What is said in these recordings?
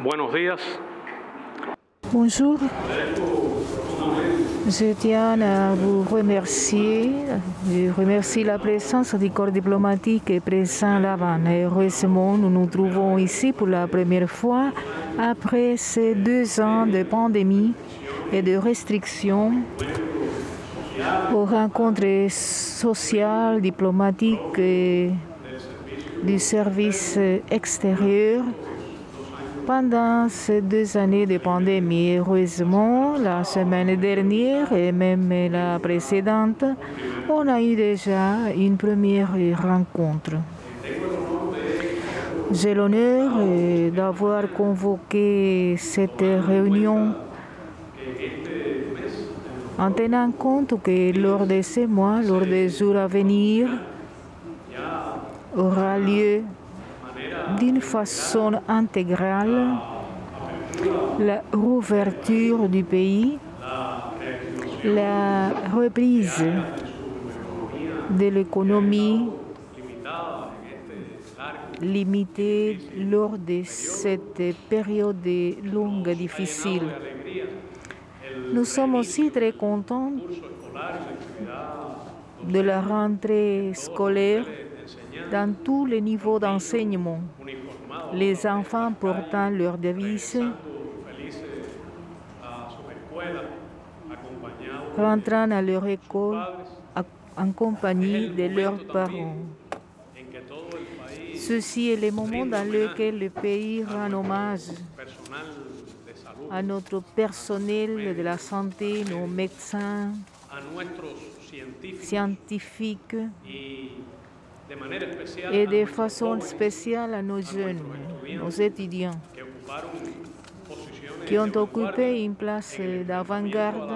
Buenos días. Bonjour. Je tiens à vous remercier. Je remercie la présence du corps diplomatique présent là-bas. Heureusement, nous nous trouvons ici pour la première fois après ces 2 ans de pandémie et de restrictions aux rencontres sociales, diplomatiques et du service extérieur. Pendant ces 2 années de pandémie, heureusement, la semaine dernière et même la précédente, on a eu déjà une première rencontre. J'ai l'honneur d'avoir convoqué cette réunion en tenant compte que lors de ces mois, lors des jours à venir, aura lieu d'une façon intégrale la rouverture du pays, la reprise de l'économie limitée lors de cette période longue et difficile. Nous sommes aussi très contents de la rentrée scolaire dans tous les niveaux d'enseignement. Les enfants portant leur devise, rentrant à leur école en compagnie de leurs parents. Ceci est le moment dans lequel le pays rend hommage à notre personnel de la santé, nos médecins, scientifiques, et de façon spéciale à nos jeunes, nos étudiants, qui ont occupé une place d'avant-garde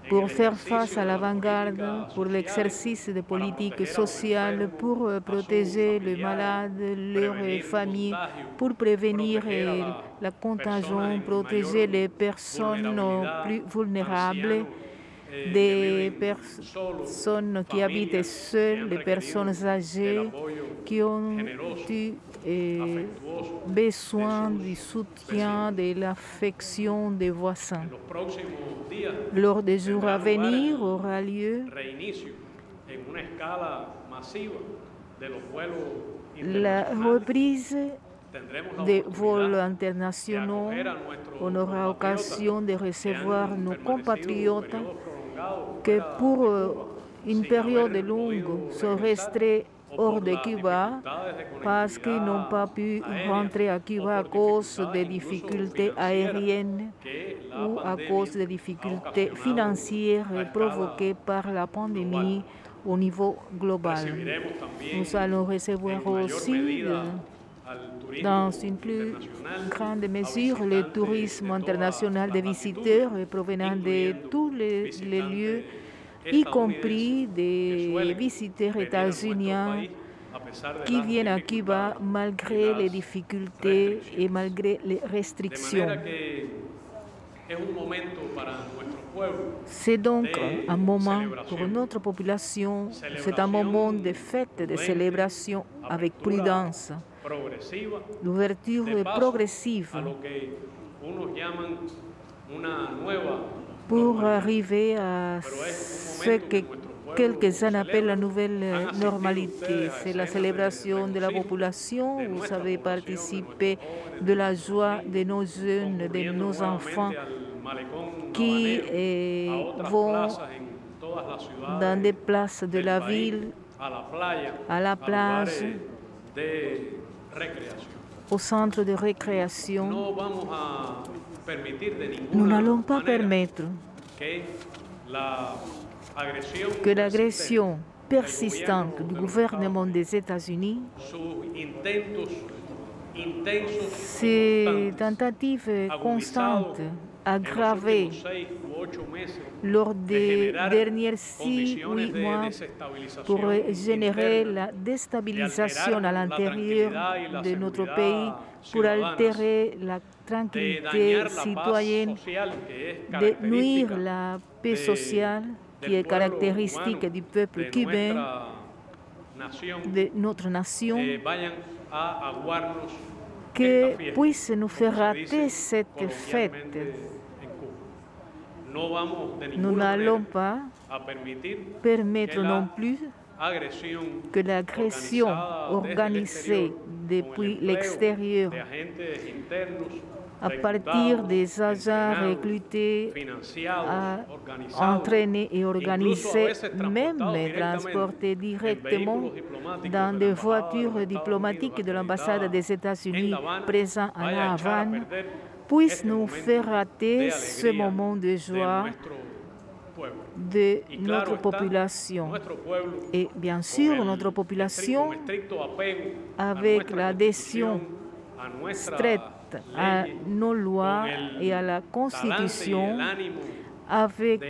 pour faire face à l'avant-garde, pour l'exercice de politiques sociales, pour protéger les malades, leurs familles, pour prévenir la contagion, protéger les personnes plus vulnérables, des personnes qui habitent seules, des personnes âgées qui ont eu besoin du soutien, de l'affection des voisins. Lors des jours à venir aura lieu la reprise des vols internationaux. On aura occasion de recevoir nos compatriotes que pour une période longue sont restés hors de Cuba parce qu'ils n'ont pas pu rentrer à Cuba à cause des difficultés aériennes ou à cause des difficultés financières provoquées par la pandémie au niveau global. Nous allons recevoir aussi dans une plus grande mesure le tourisme international des visiteurs provenant de tous les lieux, y compris des visiteurs états-uniens qui viennent à Cuba malgré les difficultés et malgré les restrictions. C'est donc un moment pour notre population, c'est un moment de fête, de célébration avec prudence. L'ouverture progressive pour arriver à ce que quelques-uns appellent la nouvelle normalité. C'est la célébration de la population. Vous avez participé de la joie de nos jeunes, de nos enfants qui vont dans des places de la ville, à la plage, au centre de récréation. Nous n'allons pas permettre que l'agression persistante du gouvernement des États-Unis, ces tentatives constantes aggravées lors des derniers 6-8 mois pour générer la déstabilisation à l'intérieur de notre pays, pour altérer la tranquillité citoyenne, de nuire la paix sociale qui est caractéristique du peuple cubain, de notre nation, que puisse nous faire rater cette fête. Nous n'allons pas permettre non plus que l'agression organisée depuis l'extérieur à partir des agents recrutés à entraîner et organiser, même transporter directement dans des voitures diplomatiques de l'ambassade des États-Unis présents à La Havane, puisse nous faire rater ce moment de joie de notre population. Et bien sûr, notre population, avec l'adhésion stricte à nos lois et à la Constitution, avec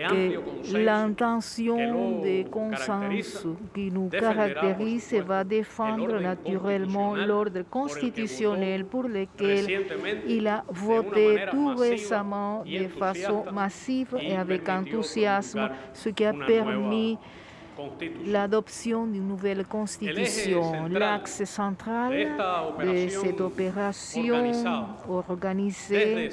l'intention de consensus qui nous caractérise, va défendre naturellement l'ordre constitutionnel pour lequel il a voté tout récemment de façon massive et avec enthousiasme, ce qui a permis l'adoption d'une nouvelle constitution. L'axe central de cette opération organisée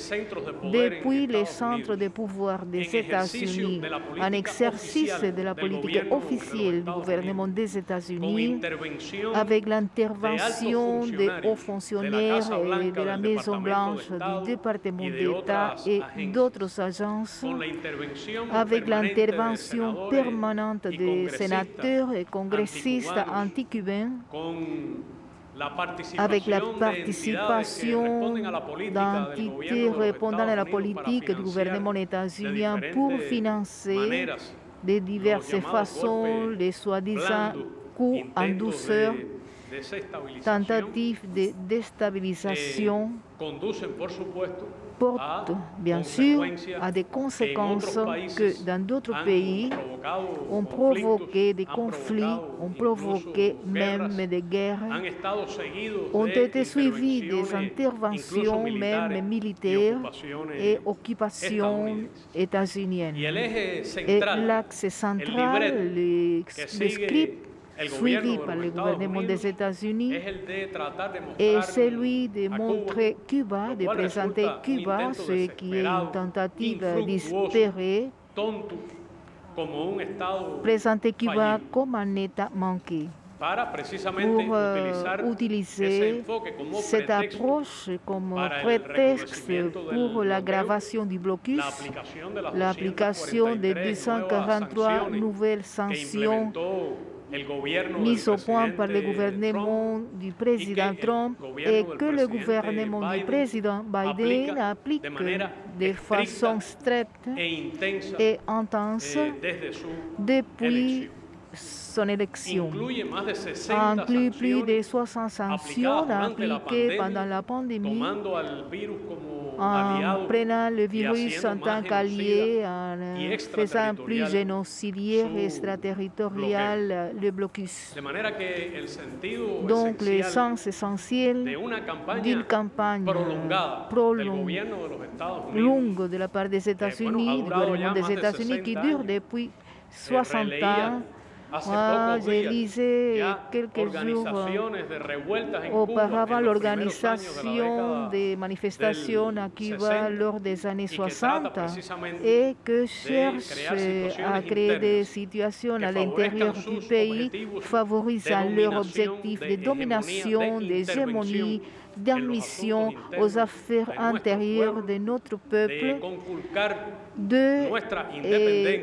depuis les centres de pouvoir des États-Unis, en exercice de la politique officielle du gouvernement des États-Unis, avec l'intervention des hauts fonctionnaires et de la Maison-Blanche, du département d'État et d'autres agences, avec l'intervention permanente des sénateurs et congressistes anti-cubains, avec la participation d'entités répondant à la politique du gouvernement états-unien pour financer de diverses façons les soi-disant coups en douceur, tentatives de déstabilisation, porte bien sûr à des conséquences que dans d'autres pays ont provoqué des conflits, ont provoqué même des guerres, ont été suivies des interventions même militaires et occupations états-uniennes. Et l'axe central, le script suivi par le gouvernement des États-Unis est celui de montrer Cuba, de présenter Cuba, ce qui est une tentative d'espérer présenter Cuba comme un État manqué, pour utiliser cette approche comme prétexte pour l'aggravation du blocus, l'application de 243 nouvelles sanctions mises au point par le gouvernement du président Trump et que le gouvernement du président Biden applique de façon stricte et intense depuis son élection. Inclut plus de 60 sanctions appliquées pendant la pandémie, en prenant le virus en tant qu'allié, en faisant plus génocidaire et extraterritorial le blocus. Donc, le sens essentiel d'une campagne longue de la part des États-Unis, du gouvernement des États-Unis, qui dure depuis 60 ans. Moi, j'ai lisé quelques jours auparavant l'organisation des manifestations à Cuba lors des années 60 et que cherche à créer des situations à l'intérieur du pays favorisant leur objectif de domination, d'hégémonie, d'admission aux affaires intérieures de notre peuple, de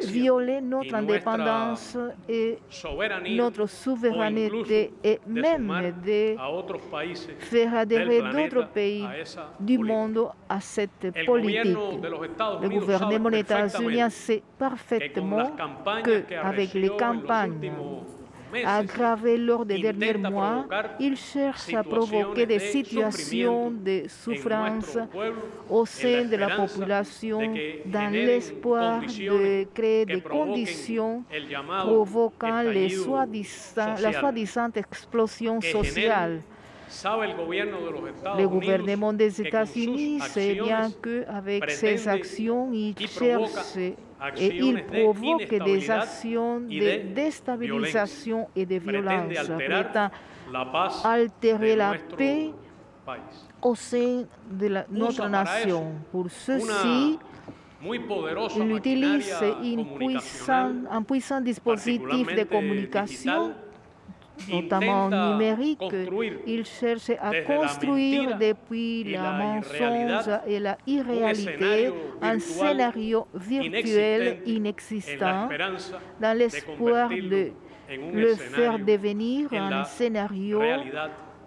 violer notre indépendance et notre souveraineté et même de faire adhérer d'autres pays du monde à cette politique. Le gouvernement des États-Unis sait parfaitement qu'avec les campagnes aggravées lors des derniers mois, il cherche à provoquer des situations de souffrance au sein de la population dans l'espoir de créer des conditions provoquant la soi-disant explosion sociale. Le gouvernement des États-Unis sait bien qu'avec ces actions, il cherche et il provoque des actions de déstabilisation et de violence, prétend altérer la paix au sein de notre nation. Pour ceci, il utilise un puissant dispositif de communication, notamment numérique. Il cherche à construire depuis la mensonge et la irréalité un scénario virtuel inexistant dans l'espoir de le faire devenir un scénario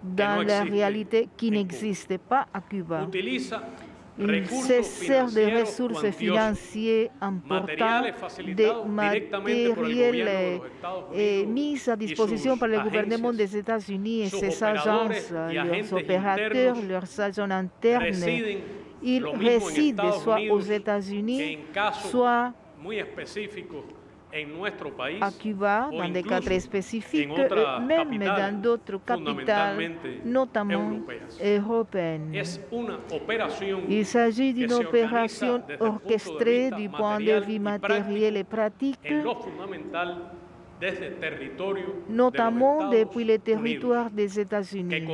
dans la réalité qui n'existe pas à Cuba. Il se sert de ressources financières importantes, de matériel mis à disposition par le gouvernement des États-Unis et ses agences, leurs opérateurs, leurs agents internes. Ils résident soit aux États-Unis, soit à Cuba, dans des cas très spécifiques, même dans d'autres capitales, notamment européennes. Il s'agit d'une opération orchestrée du point de vue matériel et pratique, notamment depuis le territoire des États-Unis,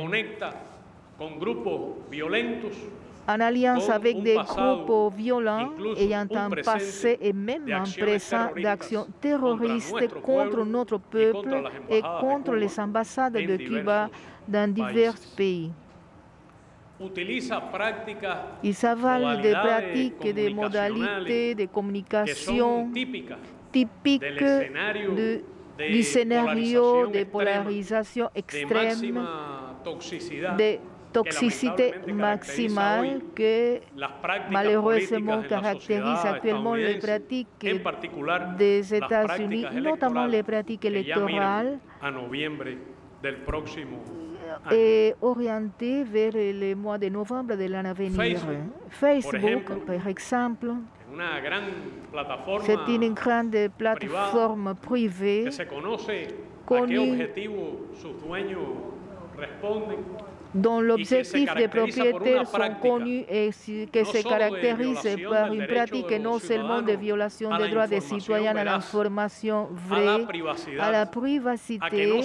en alliance avec des groupes violents ayant un passé et même un présent d'actions terroristes contre notre peuple et contre les ambassades de Cuba dans divers pays. Il s'avale des pratiques et des modalités de communication typiques du scénario de polarisation extrême, de toxicité maximale que malheureusement caractérise actuellement les pratiques des États-Unis, notamment les pratiques électorales, et orientées vers le mois de novembre de l'année à venir. Facebook, par exemple, c'est une grande plateforme privée connue, dont l'objectif des propriétaires sont connus et que se caractérise par une pratique non seulement de violation des droits des citoyens à l'information vraie, à la privacité,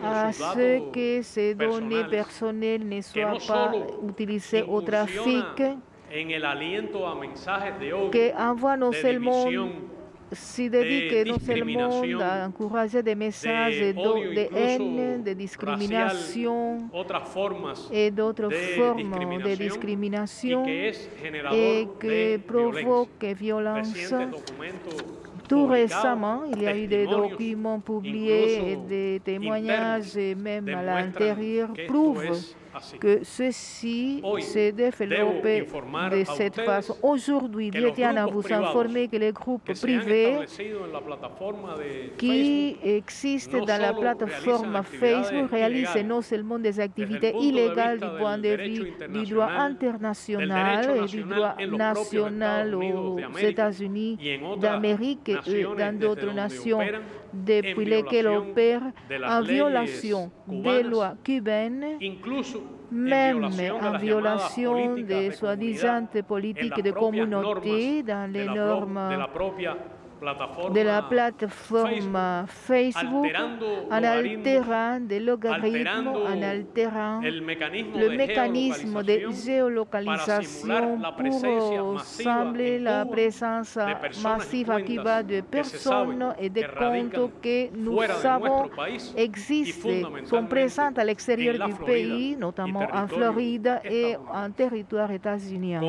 à ce que ces données personnelles ne soient pas utilisées au trafic, qui envoie non seulement s'y dédique non seulement à encourager des messages de haine, de discrimination et d'autres formes de discrimination et qui provoquent violence. Tout récemment, il y a eu des documents publiés et des témoignages, même à l'intérieur, prouvent que ceci s'est développé de cette façon. Aujourd'hui, je tiens à vous informer que les groupes privés qui existent dans la plateforme Facebook réalisent non seulement des activités illégales du point de vue du droit international et du droit national aux États-Unis d'Amérique et dans d'autres nations depuis lesquelles opèrent en violation des lois cubaines, même en violation des soi-disant politiques de communauté dans les normes de la plateforme Facebook, en altérant des logarithmes, en altérant le mécanisme de géolocalisation pour sembler la présence massive à Cuba de personnes et de comptes que nous savons existent, sont présents à l'extérieur du pays, notamment en Floride et en territoire états-unien.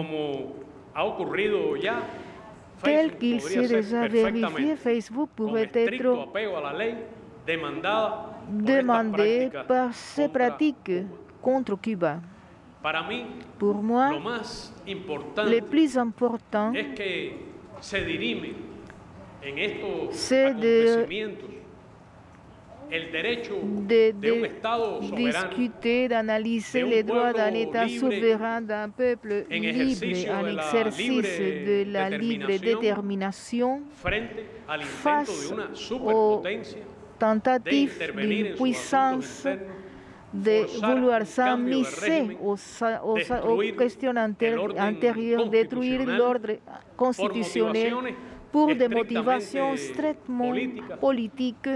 Tel qu'il s'est déjà vérifié, Facebook pourrait être demandé par ces pratiques contre Cuba. Pour moi, le plus important, c'est de discuter, d'analyser les droits d'un État souverain, d'un peuple libre en exercice de la libre détermination face aux tentatives d'une puissance de vouloir s'immiscer aux questions intérieures, détruire l'ordre constitutionnel pour des motivations strictement politiques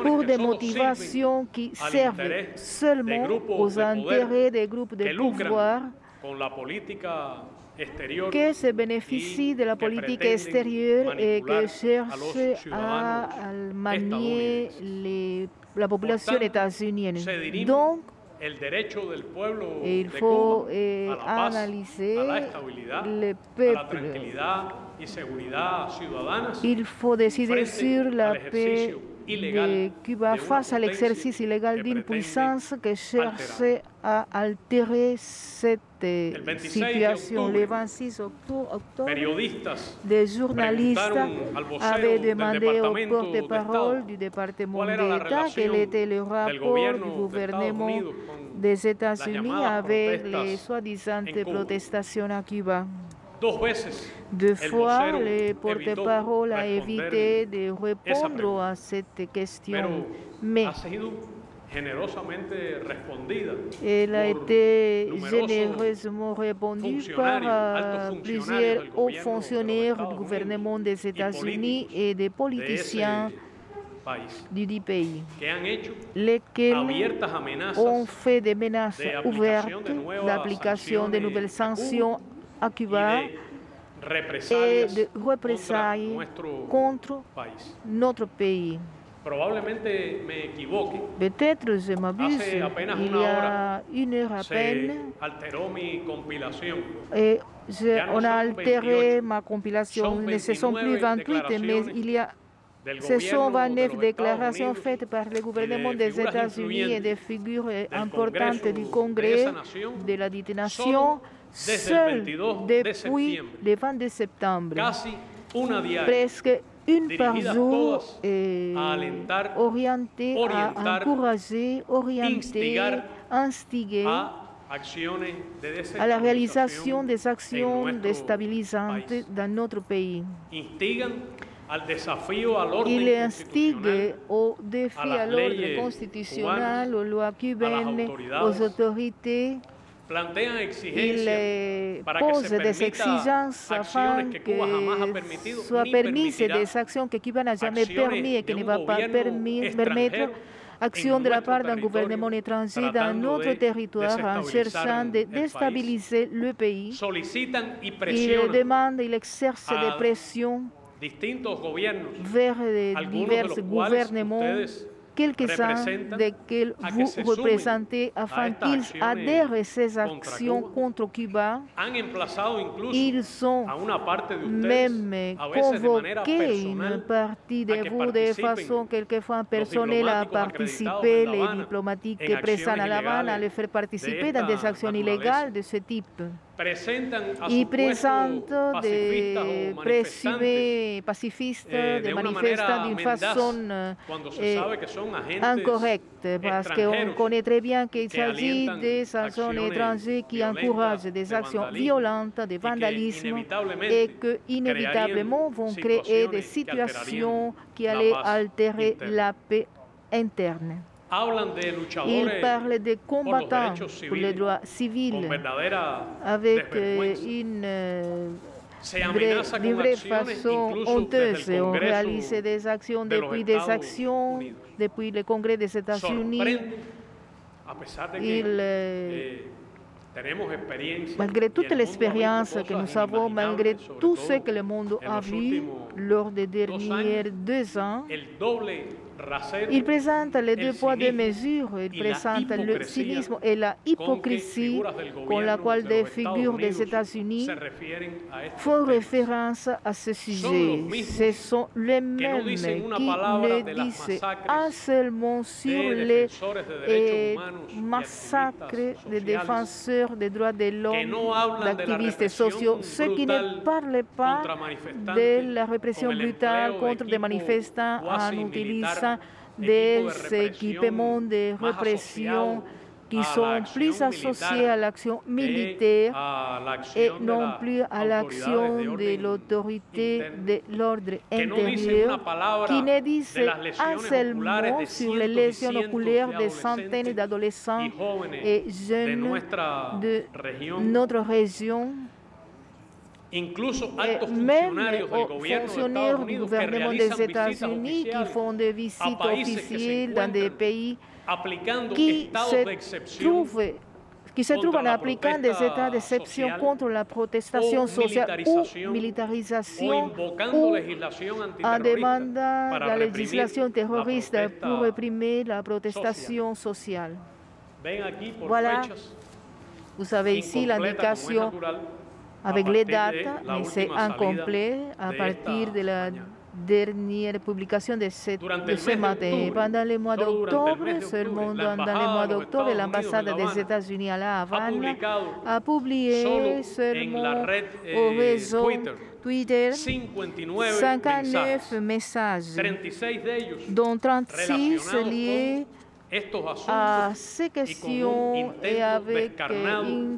pour des motivations qui servent seulement aux intérêts des groupes de pouvoir que se bénéficient de la politique extérieure et que cherchent à manier la population états-unienne. Donc, il faut analyser le peuple. Il faut décider sur la paix de Cuba face à l'exercice illégal d'une puissance qui cherche à altérer cette situation. Le 26 octobre, des journalistes avaient demandé au porte-parole du département d'État quel était le rapport du gouvernement des États-Unis avec les soi-disant protestations à Cuba. Deux fois, le porte-parole a évité de répondre à cette question, mais elle a été généreusement répondue par plusieurs hauts fonctionnaires du gouvernement des États-Unis et des politiciens du dit pays, lesquels ont fait des menaces ouvertes d'application de nouvelles sanctions à Cuba et de représailles contre notre pays. Peut-être je m'abuse, il y a une heure à peine, et on a altéré ma compilation. Ce ne sont plus 28, mais il y a ce sont 29 déclarations faites par le gouvernement des États-Unis et des figures importantes du Congrès de la dite nation, seul depuis le 22 septembre. Presque une par jour orientée à encourager, orienter, instiguer à la réalisation des actions déstabilisantes dans notre pays. Il instigue au défi à l'ordre constitutionnel, aux lois cubaines, aux autorités. Il pose des exigences afin que soient permises des actions que Cuba n'a jamais permis et qui ne va pas permettre action de la part d'un gouvernement étranger dans notre territoire en cherchant de déstabiliser le pays. Il demande, il exerce des pressions vers divers gouvernements, quelques-uns desquels vous représentez, afin qu'ils adhèrent à ces actions contre Cuba. Ils ont même convoqué une partie de vous de façon quelquefois personnelle à participer, les diplomates présents à La Habana, à les faire participer dans des actions illégales de ce type. Ils présentent des présumés pacifistes, des manifestants d'une façon incorrecte, parce qu'on connaît très bien qu'il s'agit des agents étrangers qui encouragent des actions violentes, de vandalisme, et qui inévitablement vont créer des situations qui allaient altérer la paix interne. Il parle de combattants pour les droits civils avec d'une vraie façon honteuse. On réalise des actions depuis le Congrès des États-Unis. Malgré toute l'expérience que nous avons, malgré tout ce que le monde a vu lors des derniers 2 ans, il présente les deux poids, deux mesures. Il présente le cynisme et la hypocrisie con laquelle des figures des États-Unis font référence à ce sujet. Ce sont les mêmes qui ne disent un seul mot sur les massacres des défenseurs des droits de l'homme, d'activistes sociaux, ceux qui ne parlent pas de la répression brutale contre des manifestants en utilisant des équipements de répression qui sont plus associés à l'action militaire et non plus à l'action de l'autorité de l'ordre intérieur, qui ne disent un seul mot sur les lésions oculaires de centaines d'adolescents et jeunes de notre région même aux fonctionnaires du gouvernement des États-Unis qui font des visites officielles dans des pays qui se trouvent en appliquant des états d'exception contre la protestation sociale ou militarisation ou en demandant la législation terroriste pour réprimer la protestation sociale. Voilà, vous avez ici l'indication avec les dates, mais c'est incomplet à partir de la dernière publication de ce matin. Pendant le mois d'octobre, seulement dans le mois d'octobre, l'ambassade des États-Unis à La Havane a publié seulement au réseau Twitter 59 messages, dont 36 liés à ces questions et avec une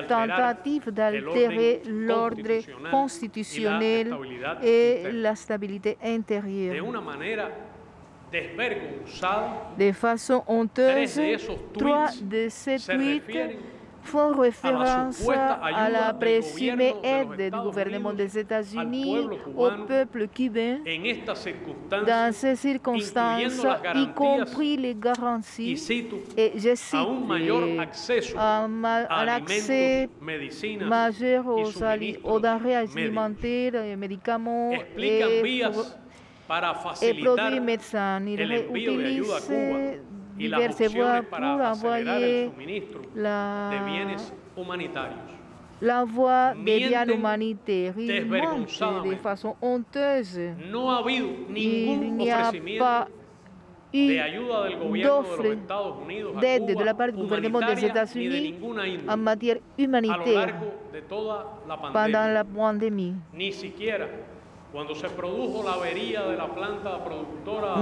tentative d'altérer l'ordre constitutionnel et la stabilité intérieure. De façon honteuse, 3 de ces tweets font référence à la présumée aide du gouvernement des États-Unis au peuple cubain dans ces circonstances, y compris les garanties, et je cite, un accès majeur aux denrées alimentaires, médicaments et produits médecins. Il utilise diverses voies pour envoyer l'envoi des biens humanitaires. Il manque de façon honteuse. Il n'y a pas eu d'offre d'aide de la part du gouvernement des États-Unis en matière humanitaire pendant la pandémie.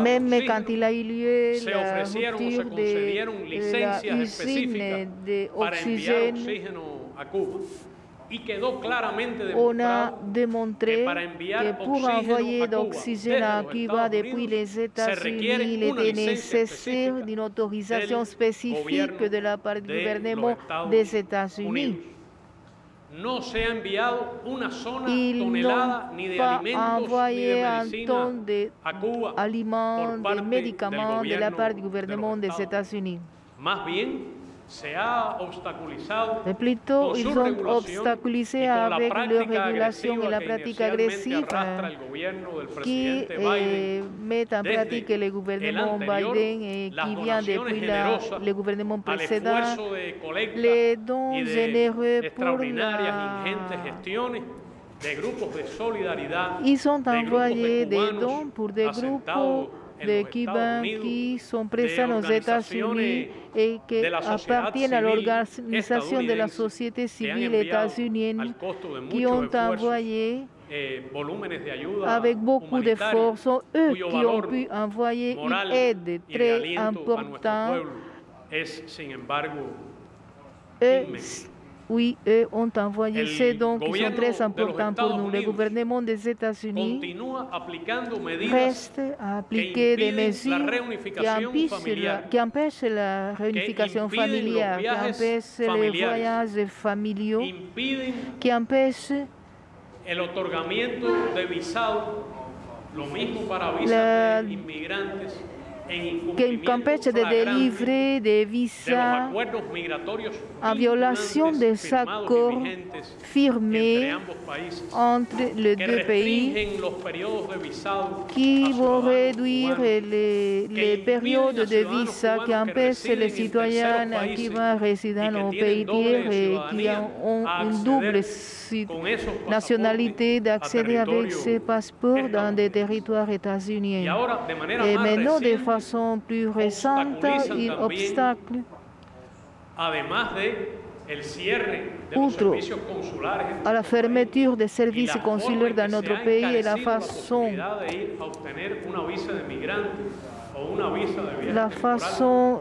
Même quand il a eu lieu la rupture de la usine d'oxygène, on a démontré que pour envoyer d'oxygène à Cuba depuis les États-Unis, il était nécessaire d'une autorisation spécifique de la part du gouvernement des États-Unis. Ils n'ont pas envoyé un ton d'aliments, de médicaments de la part du gouvernement des États-Unis. Mais plutôt, ils ont obstaculisé avec leur régulation et la pratique agressive qui met en pratique le gouvernement Biden et qui vient depuis le gouvernement précédent, les dons généreux pour Ils ont envoyé des dons pour des groupes de Cubains qui sont présents aux États-Unis et qui appartiennent à l'organisation de la société civile états-unienne, qui ont envoyé avec beaucoup d'efforts. Sont eux qui ont pu envoyer une aide très importante. Oui, eux ont envoyé ces dons qui sont très importants pour nous. Le gouvernement des États-Unis reste à appliquer des mesures qui empêchent la réunification familiale, qui empêchent les voyages familiaux, qui empêchent qui empêche de délivrer des visas en violation des accords firmés entre les deux pays qui vont réduire les périodes de visa qui empêchent les citoyens qui vont résider au pays tiers et qui ont une double nationalité d'accéder avec ces passeports dans des territoires états-uniens. Et maintenant, de façon plus récente, il obstacle, outre à la fermeture des services consulaires dans notre pays et la façon la façon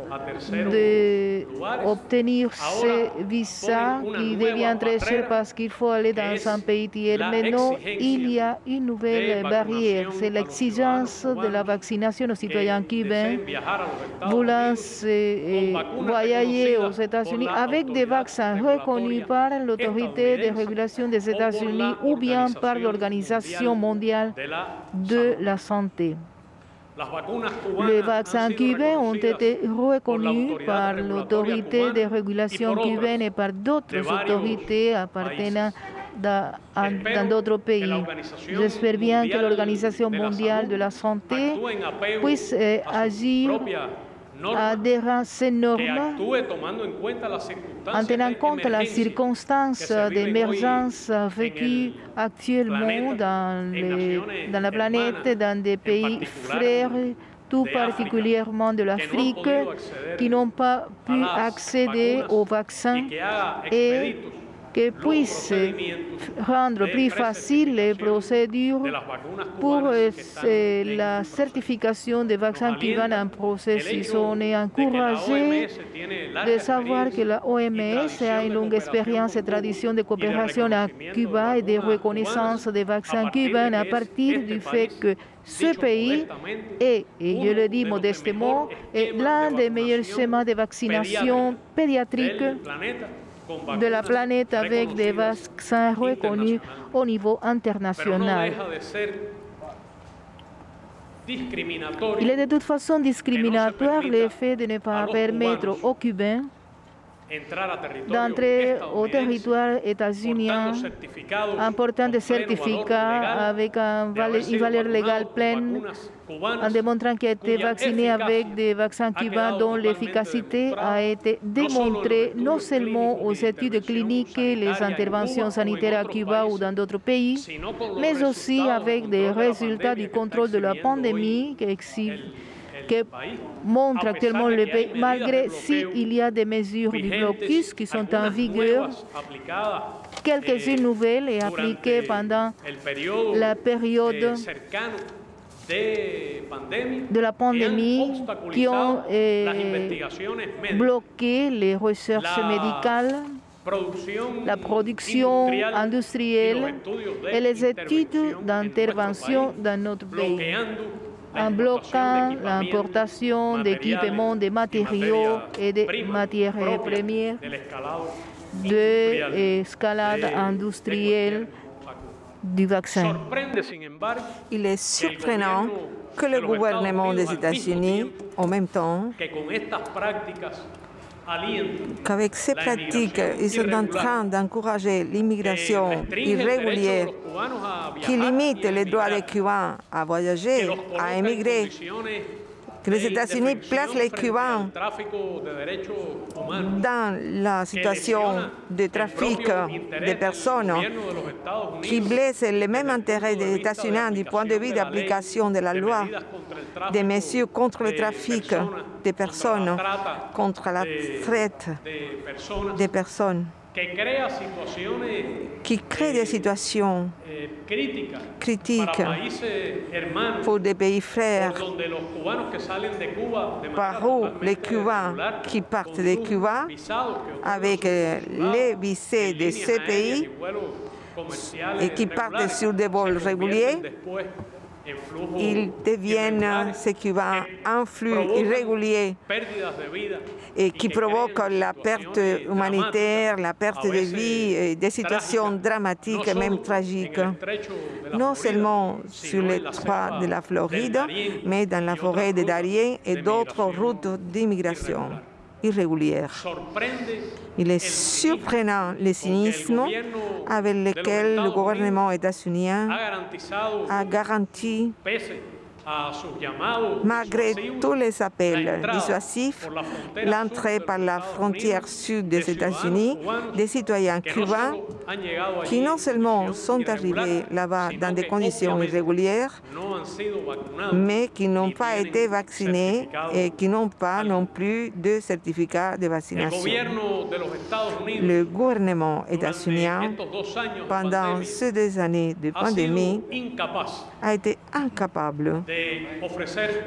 d'obtenir ces visas qui devient très cher parce qu'il faut aller dans un pays tiers. Maintenant, il y a une nouvelle barrière, c'est l'exigence de la vaccination aux citoyens cubains voulant voyager aux États-Unis avec des vaccins reconnus par l'autorité de régulation des États-Unis ou bien par l'Organisation mondiale de la santé. Les vaccins cubains ont été reconnus par l'autorité de régulation cubaine et par d'autres autorités appartenant dans d'autres pays. J'espère bien que l'Organisation mondiale de la santé puisse agir adhérant à ces normes en tenant compte de las circonstances d'émergence vécues actuellement dans la planète, dans des pays frères, tout particulièrement de l'Afrique, qui n'ont pas pu accéder aux vaccins et qui puissent rendre plus facile les procédures pour la certification des vaccins cubains en processus. On est encouragé de savoir que la OMS a une longue expérience et tradition de coopération à Cuba et de reconnaissance des vaccins cubains à partir du fait que ce pays est, et je le dis modestement, est l'un des meilleurs schémas de vaccination pédiatrique de la planète avec des vaccins reconnus au niveau international. Il est de toute façon discriminatoire le fait de ne pas permettre aux Cubains d'entrer au territoire états-unien en portant des certificats avec une valeur légale pleine, en démontrant qu'ils ont été vaccinés avec des vaccins cubains dont l'efficacité a été démontrée non seulement aux études cliniques et les interventions sanitaires à Cuba ou dans d'autres pays, mais aussi avec des résultats du contrôle de la pandémie que montre actuellement le pays, malgré s'il y a des mesures du blocus qui sont en vigueur, quelques-unes nouvelles et appliquées pendant la période de la pandémie qui ont bloqué les recherches médicales, la production industrielle et les études d'intervention dans notre pays, en bloquant l'importation d'équipements, de matériaux et de matières premières, de l'escalade industrielle du vaccin. Il est surprenant que le gouvernement des États-Unis, en même temps qu'avec ces pratiques, ils sont en train d'encourager l'immigration irrégulière qui limite les droits des Cubains à voyager, à émigrer, que les États-Unis placent les Cubains dans la situation de trafic des personnes qui blessent les mêmes intérêts des États-Unis du point de vue d'application de la loi, des mesures contre le trafic des personnes, contre la traite des personnes, qui créent des situations critiques pour des pays frères, par où les Cubains qui partent de Cuba avec les visas de ces pays et qui partent sur des vols réguliers, ils deviennent, ces Cubains, un flux irrégulier et qui provoque la perte humanitaire, la perte de vie, et des situations dramatiques et même tragiques, non seulement sur les toits de la Floride, mais dans la forêt de Darien et d'autres routes d'immigration irrégulière. Il est surprenant le cynisme avec lequel le gouvernement états-unien a garanti, malgré tous les appels dissuasifs, l'entrée par la frontière sud des États-Unis des citoyens cubains qui non seulement sont arrivés là-bas dans des conditions irrégulières, mais qui n'ont pas été vaccinés et qui n'ont pas non plus de certificat de vaccination. Le gouvernement états-unien, pendant ces 2 années de pandémie, a été incapable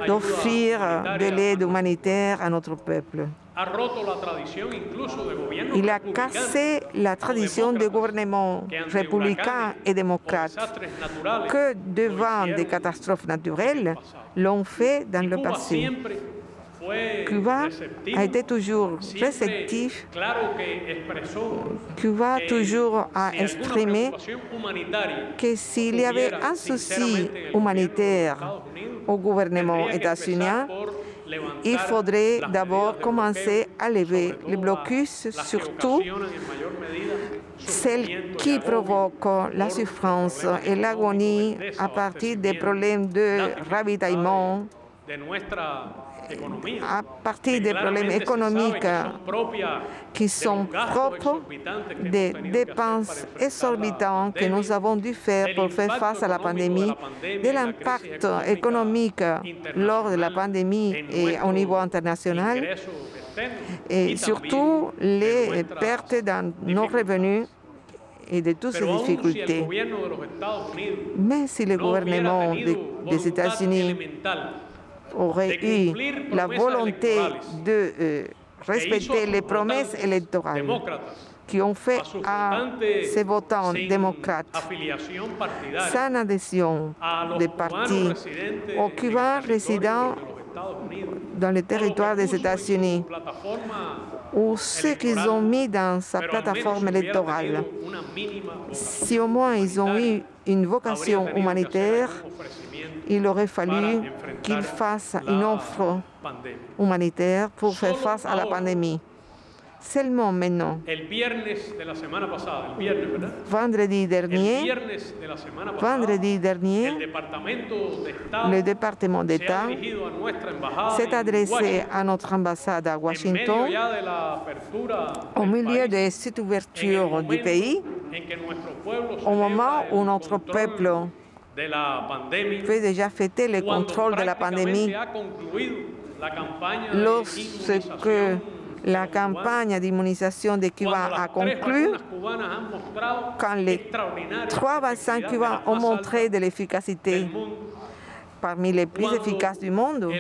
d'offrir de l'aide humanitaire à notre peuple. Il a cassé la tradition des gouvernements républicains et démocrates que, devant des catastrophes naturelles, l'ont fait dans le passé. Cuba a été toujours réceptif. Cuba toujours a exprimé que s'il y avait un souci humanitaire au gouvernement états-unien, il faudrait d'abord commencer à lever les blocus, surtout celles qui provoquent la souffrance et l'agonie à partir des problèmes de ravitaillement, à partir des problèmes économiques qui sont propres des dépenses exorbitantes que nous avons dû faire pour faire face à la pandémie, de l'impact économique lors de la pandémie et au niveau international, et surtout les pertes dans nos revenus et de toutes ces difficultés. Mais si le gouvernement des États-Unis aurait eu la volonté de respecter les promesses électorales qui ont fait à ces votants démocrates sans adhésion des partis aux Cubains résidant dans le territoire des États-Unis ou ceux qu'ils ont mis dans sa plateforme électorale. Si au moins ils ont eu une vocation humanitaire, il aurait fallu qu'ils fassent une offre humanitaire pour faire face à la pandémie. Seulement maintenant, vendredi dernier, le département d'État s'est adressé à notre ambassade à Washington au milieu de cette ouverture du pays, au moment où notre peuple peut déjà fêter le contrôle de la pandémie, lorsque la campagne d'immunisation de Cuba a conclu, quand les 3 vaccins cubains ont montré de l'efficacité parmi les plus efficaces du monde,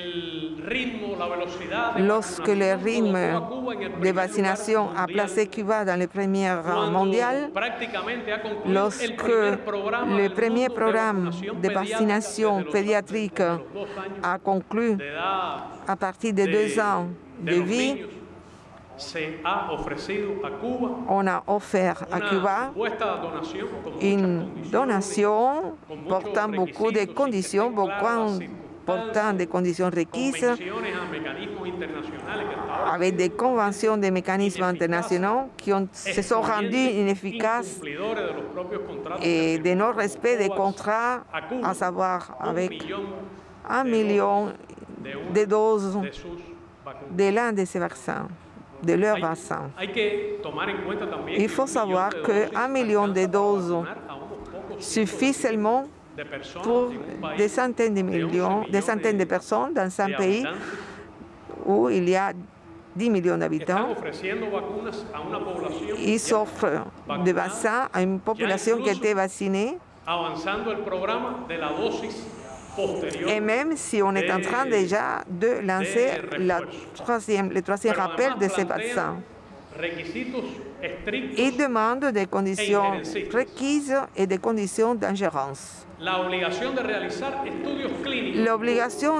lorsque le rythme de vaccination a placé Cuba dans le premier rang mondial, lorsque le premier programme de vaccination pédiatrique a conclu à partir de 2 ans de vie, on a offert à Cuba une donation portant beaucoup de conditions, portant des conditions requises, avec des conventions des mécanismes internationaux qui se sont rendus inefficaces et de non-respect des contrats, à savoir avec 1 million de doses de l'un de ces vaccins, de leur vaccin. Il faut savoir que 1 million de doses suffit seulement pour des centaines de personnes dans un pays où il y a 10 millions d'habitants. Ils offrent des vaccins à une population qui a été vaccinée. Et même si on est en train déjà de lancer le troisième rappel de ces vaccins, ils demandent des conditions requises et des conditions d'ingérence. L'obligation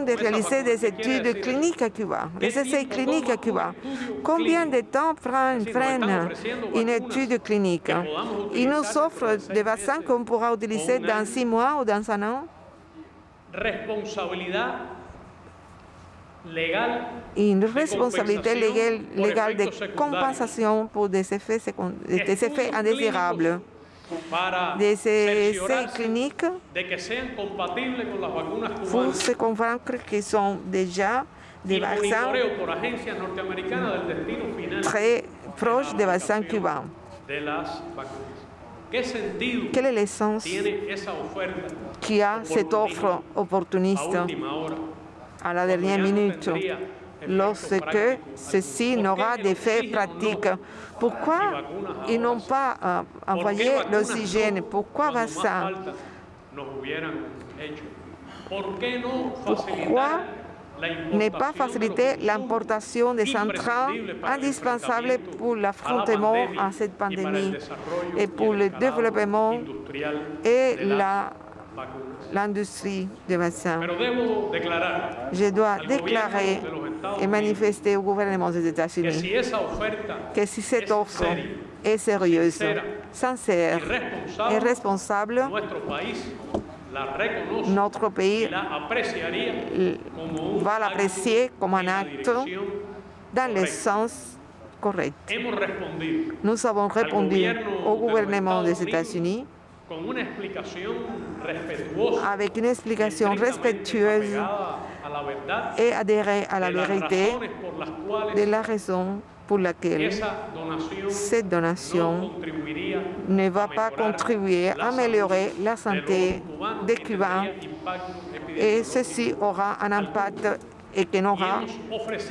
de réaliser des études cliniques à Cuba, des essais cliniques à Cuba. Combien de temps prennent une étude clinique? Ils nous offrent des vaccins qu'on pourra utiliser dans 6 mois ou dans 1 an. Une responsabilité légale de compensation pour des effets indésirables, des essais cliniques pour se convaincre qu'ils sont déjà des vaccins très proches des vaccins cubains. Quel est le sens qui a cette offre opportuniste à la dernière minute, lorsque ceci n'aura d'effet pratique? Pourquoi ils n'ont pas envoyé l'oxygène? Pourquoi vaccin? Pourquoi ne pas faciliter l'importation des intrants indispensables pour l'affrontement à cette pandémie et pour le développement et l'industrie des vaccins? Je dois déclarer et manifester au gouvernement des États-Unis que si cette offre est sérieuse, sincère et responsable, notre pays va l'apprécier comme un acte dans le sens correct. Nous avons répondu au gouvernement des États-Unis avec une explication respectueuse et adhérée à la vérité de la raison pour laquelle cette donation ne va pas contribuer à améliorer la santé des Cubains et ceci aura un impact et qui n'aura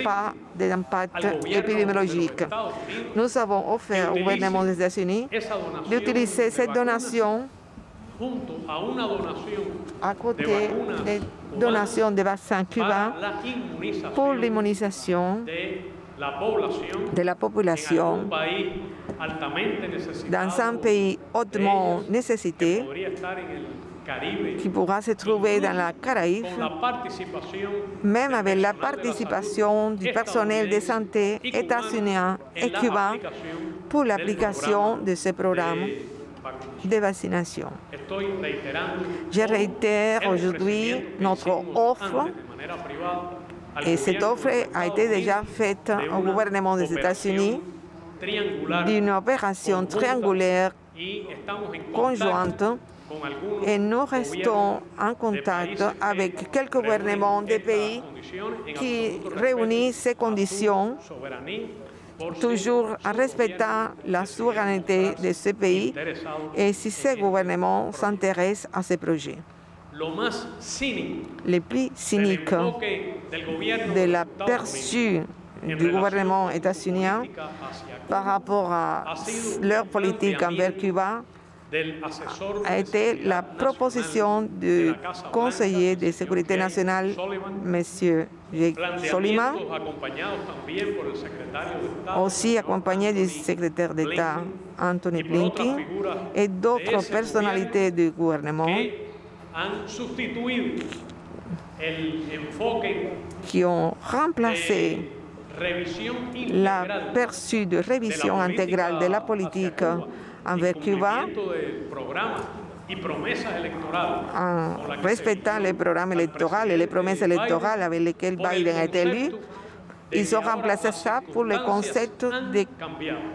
pas d'impact épidémiologique. Nous avons offert au gouvernement des États-Unis d'utiliser cette donation à côté des donations de vaccins cubains pour l'immunisation de la population dans un pays hautement nécessité qui pourra se trouver dans la Caraïbe, même avec la participation du personnel de santé états-unien et cubain pour l'application de ce programme de vaccination. Je réitère aujourd'hui notre offre et cette offre a été déjà faite au gouvernement des États-Unis d'une opération triangulaire conjointe et nous restons en contact avec quelques gouvernements des pays qui réunissent ces conditions, toujours en respectant la souveraineté de ce pays et si ces gouvernements s'intéressent à ces projets. Le plus cynique de l'aperçu du gouvernement états-unien par rapport à leur politique envers Cuba a été la proposition du conseiller de sécurité nationale, M. Jake Sullivan, aussi accompagné du secrétaire d'État Anthony Blinken et d'autres personnalités du gouvernement qui ont remplacé l'aperçu de révision intégrale de la politique envers Cuba en respectant les programmes électoraux et les promesses électorales avec lesquelles Biden a été élu. Ils ont remplacé ça pour le concept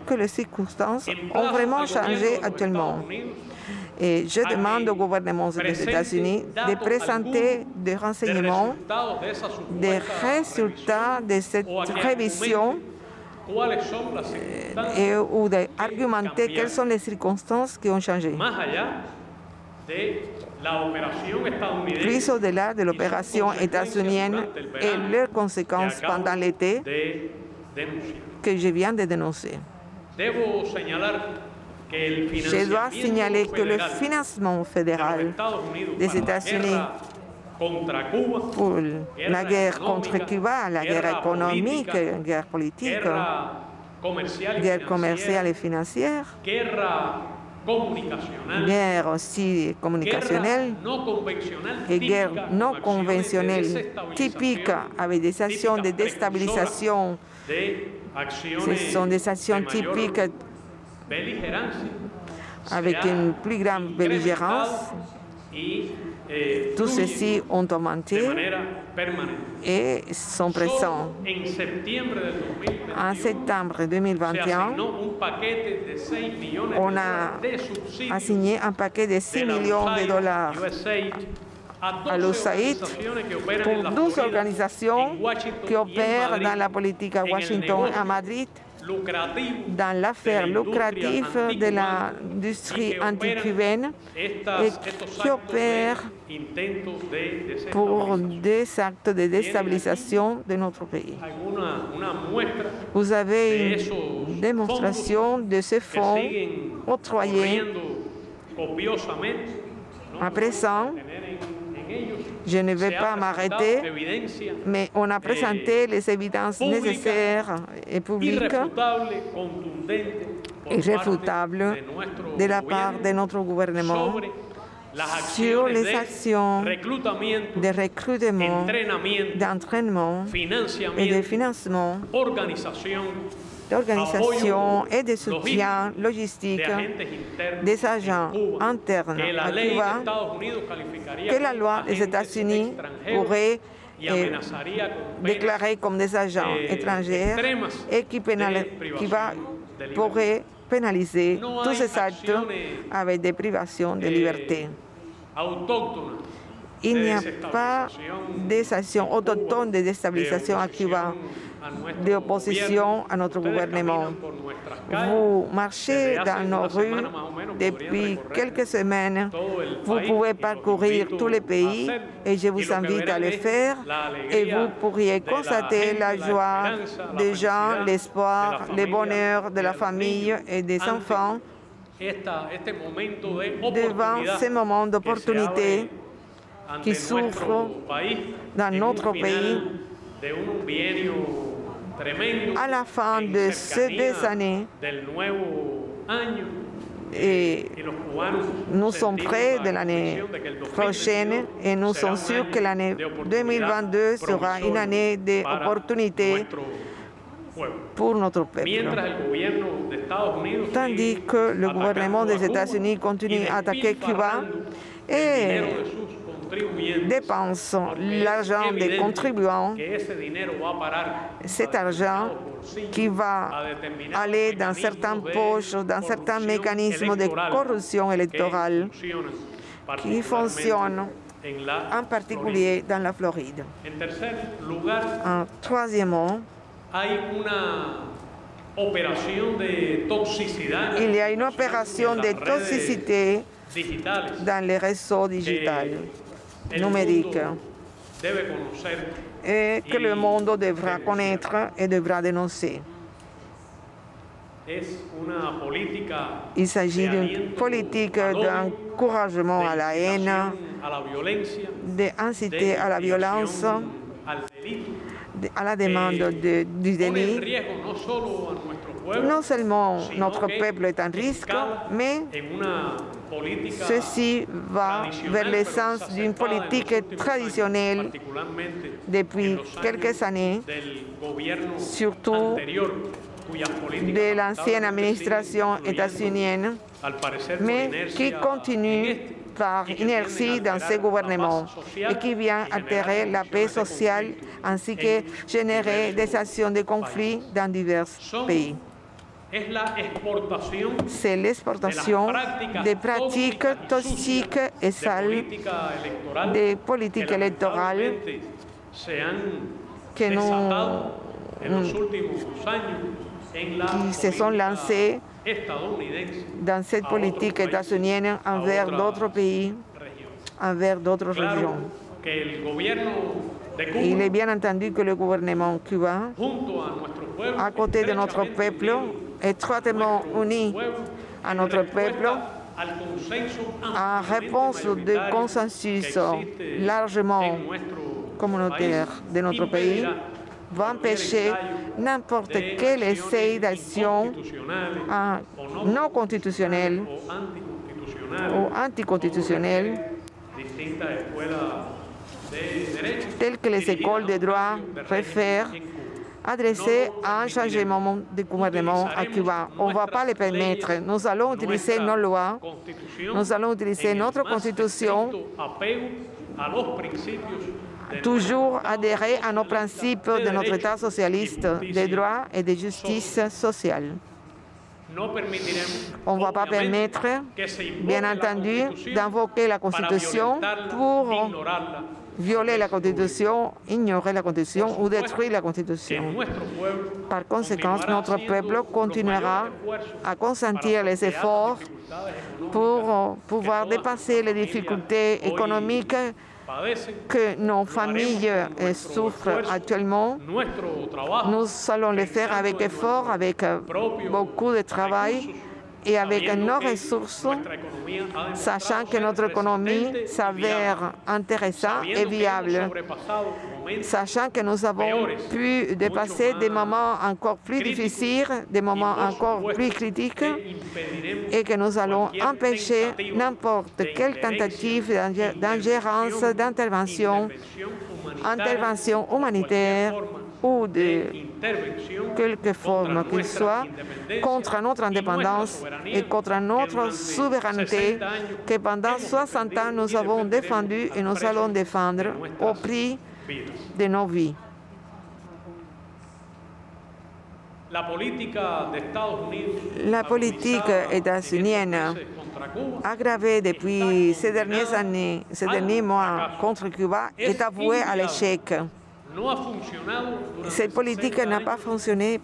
que les circonstances ont vraiment changé actuellement. Et je demande au gouvernement des États-Unis de présenter des renseignements, des résultats de cette révision ou d'argumenter quelles sont les circonstances qui ont changé. Plus au-delà de l'opération états-unienne et leurs conséquences pendant l'été que je viens de dénoncer. Je dois signaler que le financement fédéral des États-Unis pour la guerre contre Cuba, la guerre économique, la guerre politique, guerre commerciale et financière, guerre aussi communicationnelle et guerre non conventionnelle typique avec des actions de déstabilisation. Ce sont des actions typiques avec une plus grande belligérance. Tous ceux-ci ont augmenté et sont présents. En septembre 2021, on a assigné un paquet de 6 millions de dollars à l'USAID pour 12 organisations qui opèrent dans la politique à Washington et à Madrid, dans l'affaire lucrative de l'industrie anti-cubaine et qui opère pour des actes de déstabilisation de notre pays. Vous avez une démonstration de ces fonds octroyés à présent Je ne vais pas m'arrêter, mais on a présenté les évidences nécessaires et publiques et réfutables de la part de notre gouvernement sur les actions de recrutement, d'entraînement et de financement, d'organisation et de soutien logistique des agents internes à Cuba que la loi des États-Unis pourrait déclarer comme des agents étrangers et qui pourrait pénaliser tous ces actes avec des privations de liberté. Il n'y a pas des actions autochtones de déstabilisation à Cuba, d'opposition à notre gouvernement. Vous marchez dans nos rues depuis quelques semaines. Vous pouvez parcourir tous les pays et je vous invite à le faire. Et vous pourriez constater la joie des gens, l'espoir, le bonheur de la famille et des enfants devant ces moments d'opportunité qui s'ouvrent dans notre pays à la fin de ces 2 années. Et nous sommes près de l'année prochaine et nous sommes sûrs que l'année 2022 sera une année d'opportunité pour notre peuple. Tandis que le gouvernement des États-Unis continue à attaquer Cuba et dépense l'argent des contribuants, cet argent qui va aller dans certaines poches, dans certains mécanismes de corruption électorale qui fonctionnent en particulier dans la Floride. Troisièmement, il y a une opération de toxicité dans les réseaux digitaux numériques et que le monde devra connaître et devra dénoncer. Il s'agit d'une politique d'encouragement à la haine, d'inciter à la violence, à la demande du délit. Non seulement notre peuple est en risque, mais ceci va vers le sens d'une politique traditionnelle depuis quelques années, surtout de l'ancienne administration états-unienne, mais qui continue par inertie dans ces gouvernements et qui vient altérer la paix sociale ainsi que générer des actions de conflit dans divers pays. C'est l'exportation des pratiques toxiques et sales des politiques électorales qui se sont lancées dans cette politique états-unienne envers d'autres pays, envers d'autres régions. Il est bien entendu que le gouvernement cubain, à côté de notre peuple, étroitement uni à notre peuple, en réponse de consensus largement communautaire de notre pays, va empêcher n'importe quel essai d'action non constitutionnelle ou anticonstitutionnelle, telles que les écoles de droit réfèrent, adressées à un changement de gouvernement à Cuba. On ne va pas le permettre. Nous allons utiliser nos lois, nous allons utiliser notre constitution, toujours adhérer à nos principes de notre État socialiste de droit et de justice sociale. On ne va pas permettre, bien entendu, d'invoquer la Constitution pour violer la Constitution, ignorer la Constitution ou détruire la Constitution. Par conséquent, notre peuple continuera à consentir les efforts pour pouvoir dépasser les difficultés économiques que nos familles souffrent actuellement. Nous allons le faire avec effort, avec beaucoup de travail et avec nos ressources, sachant que notre économie s'avère intéressante et viable, sachant que nous avons pu dépasser des moments encore plus difficiles, des moments encore plus critiques, et que nous allons empêcher n'importe quelle tentative d'ingérence, d'intervention humanitaire ou de quelque forme qu'il soit, contre notre indépendance et contre notre souveraineté que pendant 60 ans nous avons défendue et nous allons défendre au prix de nos vies. La politique états-unienne aggravée depuis ces dernières années, ces derniers mois contre Cuba est avouée à l'échec. Cette politique n'a pas fonctionné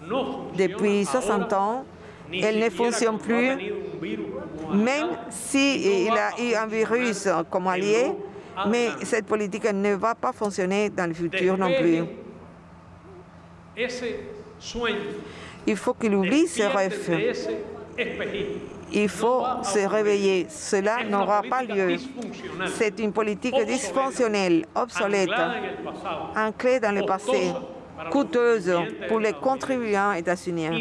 depuis 60 ans. Elle ne fonctionne plus, même s'il y a eu un virus comme allié, mais cette politique ne va pas fonctionner dans le futur non plus. Il faut qu'il oublie ce rêve. Il faut se réveiller. Cela n'aura pas lieu. C'est une politique dysfonctionnelle, obsolète, ancrée dans le passé, coûteuse pour les contribuables états-uniens,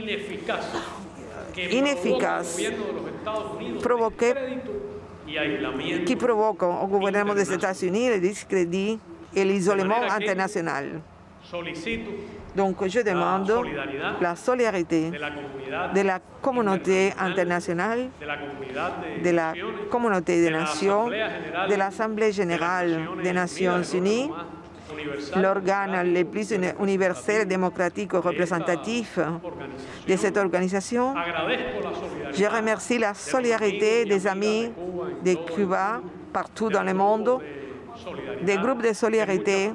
inefficace, qui provoque au gouvernement des États-Unis le discrédit et l'isolement international. Donc, je demande la solidarité de la communauté internationale, de la communauté des nations, de l'Assemblée générale des Nations unies, l'organe le plus universel, démocratique et représentatif de cette organisation. Je remercie la solidarité des amis de Cuba partout dans le monde, des groupes de solidarité,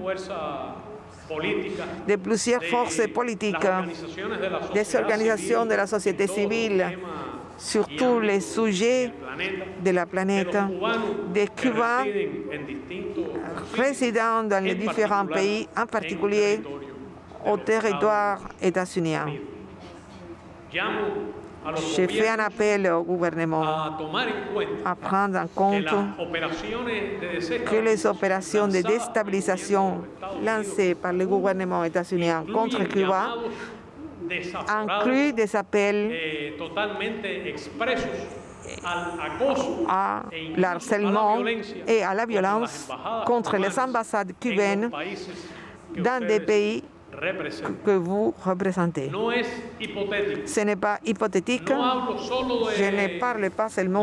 de plusieurs forces politiques, des organisations de la société civile, sur tous les sujets de la planète, des Cubains résidant dans les différents pays, en particulier au territoire états-unien. Je fais un appel au gouvernement à prendre en compte que les opérations de déstabilisation lancées par le gouvernement états-unien contre Cuba incluent des appels à l'harcèlement et à la violence contre les ambassades cubaines dans des pays que vous représentez. Ce n'est pas hypothétique. Je ne parle pas seulement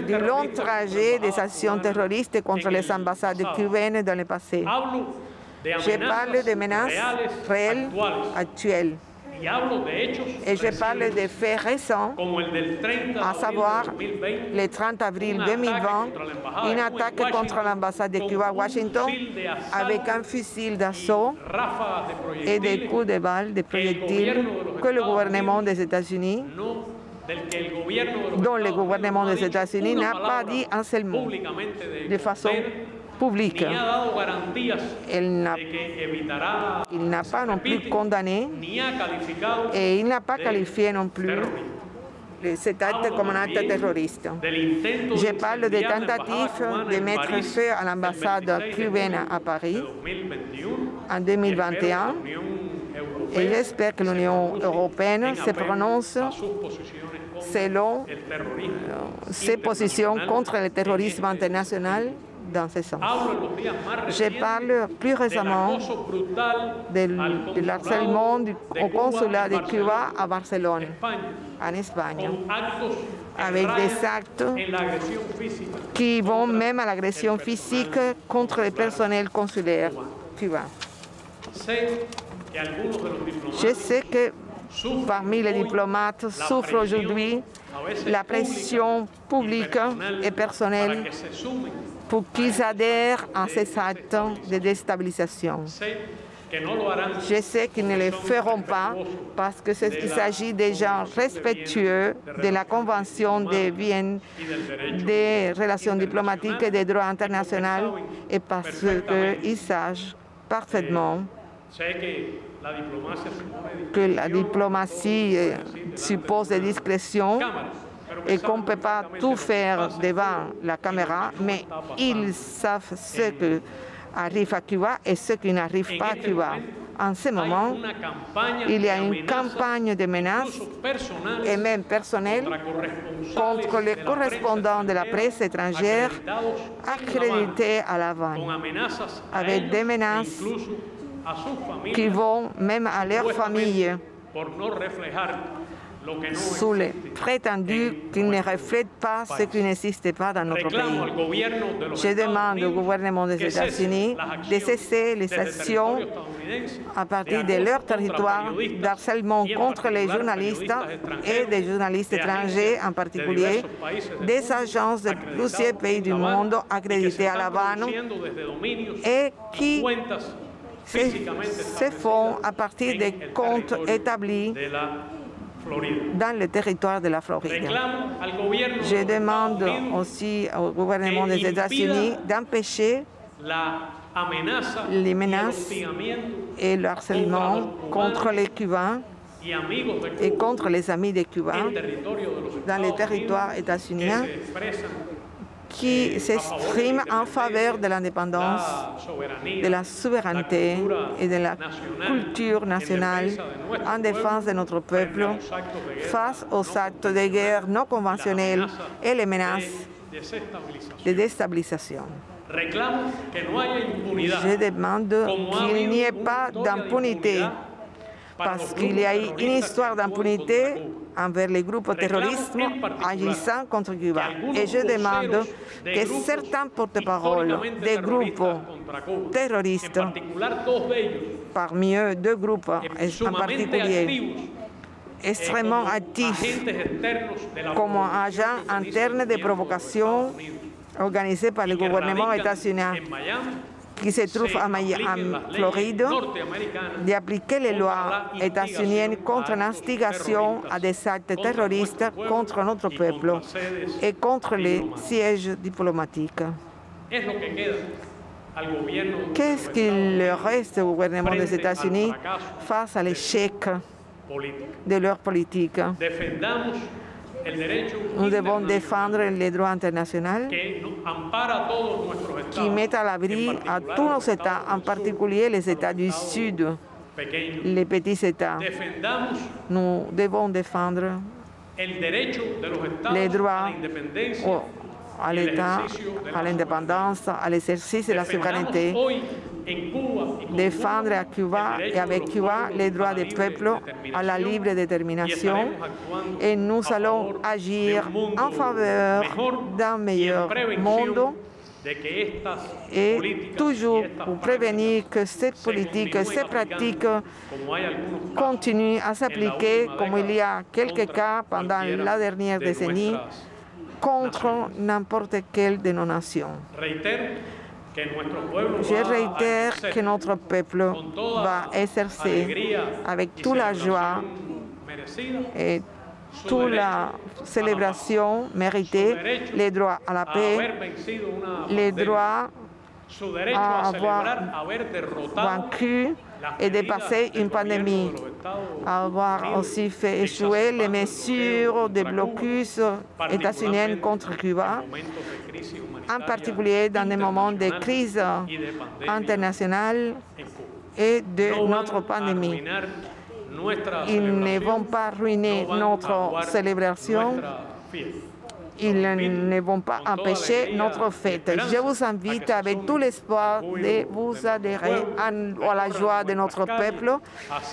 du long trajet des actions terroristes contre les ambassades cubaines dans le passé. Je parle de menaces réelles, actuelles. Et je parle des faits récents, à savoir le 30 avril 2020, une attaque contre l'ambassade de Cuba à Washington avec un fusil d'assaut et des coups de balles, des projectiles que le gouvernement des États-Unis, dont le gouvernement des États-Unis n'a pas dit un seul mot de façon publique. Il n'a pas non plus condamné et il n'a pas qualifié non plus cet acte comme un acte terroriste. Je parle des tentatives de mettre feu à l'ambassade cubaine à Paris en 2021 et j'espère que l'Union européenne se prononce selon ses positions contre le terrorisme international dans ce sens. Je parle plus récemment de l'harcèlement au consulat de Cuba à Barcelone, en Espagne, avec des actes qui vont même à l'agression physique contre le personnel consulaire cubain. Je sais que parmi les diplomates souffrent aujourd'hui la pression publique et personnelle pour qu'ils adhèrent à ces actes de déstabilisation. Je sais qu'ils ne le feront pas parce qu'il s'agit des gens respectueux de la Convention de Vienne des relations diplomatiques et des droits internationaux et parce qu'ils savent parfaitement que la diplomatie suppose des discrétions et qu'on ne peut pas tout faire devant la caméra, mais ils savent ce qui arrive à Cuba et ce qui n'arrive pas à Cuba. En ce moment, il y a une campagne de menaces et même personnelles contre les correspondants de la presse étrangère accrédités à La Havane, avec des menaces qui vont même à leurs familles sous les prétendus qu'ils ne reflètent pas ce qui n'existe pas dans notre pays. Je demande au gouvernement des États-Unis de cesser les actions à partir de leur territoire d'harcèlement contre les journalistes et des journalistes étrangers en particulier, des agences de plusieurs pays du monde accréditées à La Havane et qui se font à partir des comptes établis dans le territoire de la Floride. Je demande aussi au gouvernement des États-Unis d'empêcher les menaces et le harcèlement contre les Cubains et contre les amis des Cubains dans les territoires états-uniens qui s'expriment en faveur de l'indépendance, de la souveraineté et de la culture nationale en défense de notre peuple face aux actes de guerre non conventionnels et les menaces de déstabilisation. Je demande qu'il n'y ait pas d'impunité parce qu'il y a une histoire d'impunité envers les groupes terroristes agissant contre Cuba. Et je demande que certains porte-paroles des groupes terroristes, parmi eux 2 groupes en particulier, extrêmement actifs comme agents internes de provocation organisés par le gouvernement états-unien, qui se trouve en Floride, d'appliquer les lois états-uniennes contre l'instigation à des actes terroristes contre notre peuple et contre les sièges diplomatiques. Qu'est-ce qu'il leur reste au gouvernement des États-Unis face à l'échec de leur politique? Nous devons défendre les droits internationaux qui mettent à l'abri à tous nos États, en particulier les États du Sud, les petits États. Nous devons défendre les droits à l'État, à l'indépendance, à l'exercice de la souveraineté, défendre à Cuba et avec Cuba les droits des peuples à la libre détermination et nous allons agir en faveur d'un meilleur monde et toujours pour prévenir que cette politique, ces pratiques continuent à s'appliquer comme il y a quelques cas pendant la dernière décennie contre n'importe quelle de nos nations. Je réitère que notre peuple va exercer avec toute la joie et toute la célébration méritée les droits à la paix, les droits à avoir vaincu et dépasser une pandémie, avoir aussi fait échouer les mesures de blocus états-uniennes contre Cuba, en particulier dans des moments de crise internationale et de notre pandémie. Ils ne vont pas ruiner notre célébration. Ils ne vont pas empêcher notre fête. Je vous invite avec tout l'espoir de vous adhérer à la joie de notre peuple,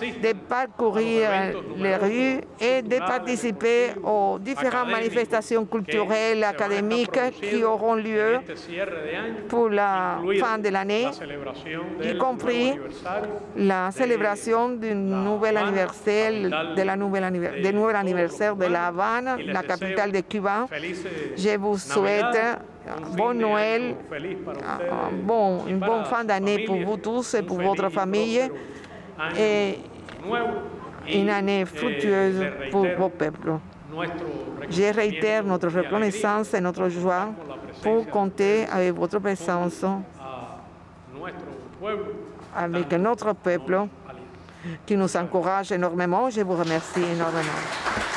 de parcourir les rues et de participer aux différentes manifestations culturelles, académiques qui auront lieu pour la fin de l'année, y compris la célébration du nouvel anniversaire de La Havane, la capitale de Cuba. Je vous souhaite bon Noël, une bonne fin d'année pour vous tous et pour votre famille et une année fructueuse pour vos peuples. Je réitère notre reconnaissance et notre joie pour compter avec votre présence avec notre peuple qui nous encourage énormément. Je vous remercie énormément.